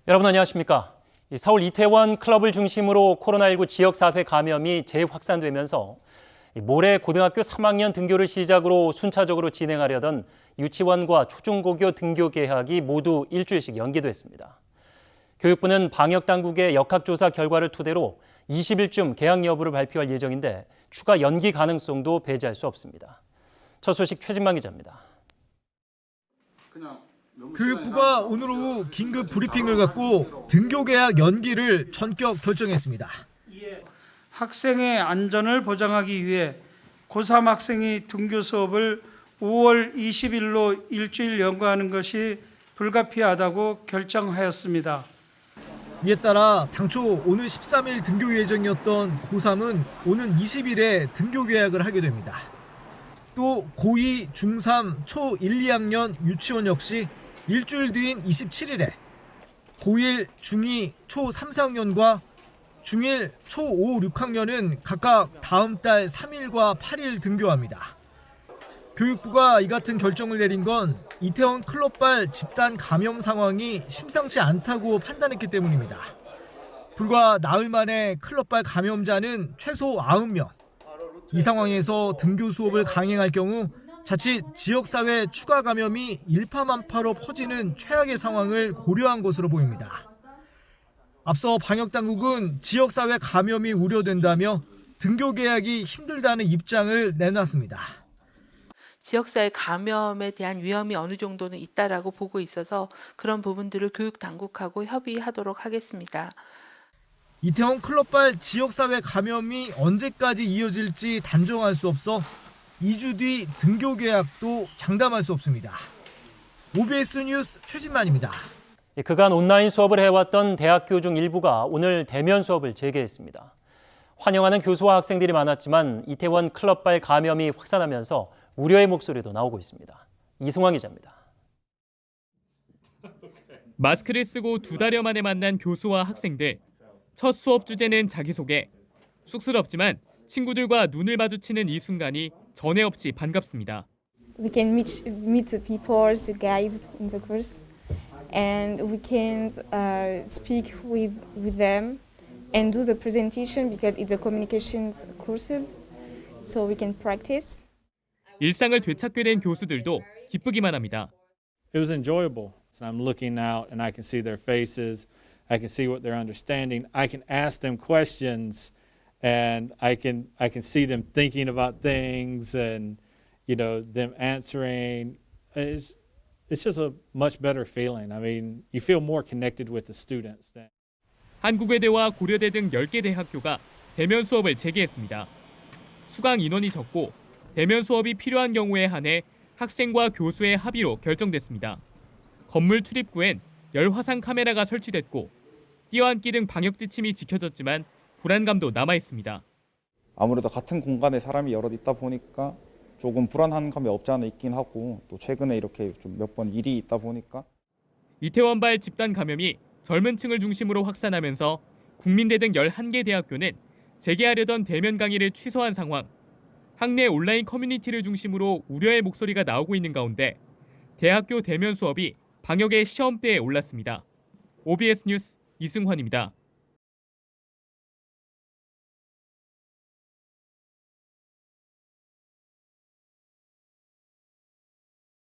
여러분 안녕하십니까? 서울 이태원 클럽을 중심으로 코로나19 지역사회 감염이 재확산되면서 모레 고등학교 3학년 등교를 시작으로 순차적으로 진행하려던 유치원과 초중고교 등교 개학이 모두 일주일씩 연기됐습니다. 교육부는 방역당국의 역학조사 결과를 토대로 20일쯤 개학 여부를 발표할 예정인데 추가 연기 가능성도 배제할 수 없습니다. 첫 소식 최진만 기자입니다. 교육부가 오늘 오후 긴급 브리핑을 갖고 등교 개학 연기를 전격 결정했습니다. 학생의 안전을 보장하기 위해 고3 학생이 등교 수업을 5월 20일로 일주일 연거하는 것이 불가피하다고 결정하였습니다. 이에 따라 당초 오늘 13일 등교 예정이었던 고3은 오는 20일에 등교 개학을 하게 됩니다. 또 고2, 중3, 초 1, 2학년 유치원 역시 일주일 뒤인 27일에 고1, 중2, 초 3, 4학년과 중1, 초 5, 6학년은 각각 다음 달 3일과 8일 등교합니다. 교육부가 이 같은 결정을 내린 건 이태원 클럽발 집단 감염 상황이 심상치 않다고 판단했기 때문입니다. 불과 나흘 만에 클럽발 감염자는 최소 90명. 이 상황에서 등교 수업을 강행할 경우 자칫 지역사회 추가 감염이 일파만파로 퍼지는 최악의 상황을 고려한 것으로 보입니다. 앞서 방역당국은 지역사회 감염이 우려된다며 등교 개학이 힘들다는 입장을 내놨습니다. 지역사회 감염에 대한 위험이 어느 정도는 있다라고 보고 있어서 그런 부분들을 교육당국하고 협의하도록 하겠습니다. 이태원 클럽발 지역사회 감염이 언제까지 이어질지 단정할 수 없어 2주 뒤 등교 개학도 장담할 수 없습니다. OBS 뉴스 최진만입니다. 그간 온라인 수업을 해왔던 대학교 중 일부가 오늘 대면 수업을 재개했습니다. 환영하는 교수와 학생들이 많았지만 이태원 클럽발 감염이 확산하면서 우려의 목소리도 나오고 있습니다. 이승환 기자입니다. 마스크를 쓰고 2달여 만에 만난 교수와 학생들. 첫 수업 주제는 자기소개. 쑥스럽지만 친구들과 눈을 마주치는 이 순간이 전에 없이 반갑습니다. We can meet the people, the guys in the course, and we can speak with them and do the presentation because it's a communications courses, so we can practice. 일상을 되찾게 된 교수들도 기쁘기만 합니다. It was enjoyable. So I'm looking out and I can see their faces. I can see what they're understanding. I can ask them questions and I can see them thinking about things and them answering. It's just a much better feeling. I mean, you feel more connected with the students. 한국외대와 고려대 등 10개 대학교가 대면 수업을 재개했습니다. 수강 인원이 적고 대면 수업이 필요한 경우에 한해 학생과 교수의 합의로 결정됐습니다. 건물 출입구엔 열화상 카메라가 설치됐고 뛰어앉기 등 방역 지침이 지켜졌지만 불안감도 남아 있습니다. 아무래도 같은 공간에 사람이 여럿 있다 보니까 조금 불안한 감이 없지 않아 있긴 하고 또 최근에 이렇게 좀 몇 번 일이 있다 보니까 이태원발 집단 감염이 젊은 층을 중심으로 확산하면서 국민대 등 11개 대학교는 재개하려던 대면 강의를 취소한 상황. 학내 온라인 커뮤니티를 중심으로 우려의 목소리가 나오고 있는 가운데 대학교 대면 수업이 방역의 시험대에 올랐습니다. OBS 뉴스 이승환입니다.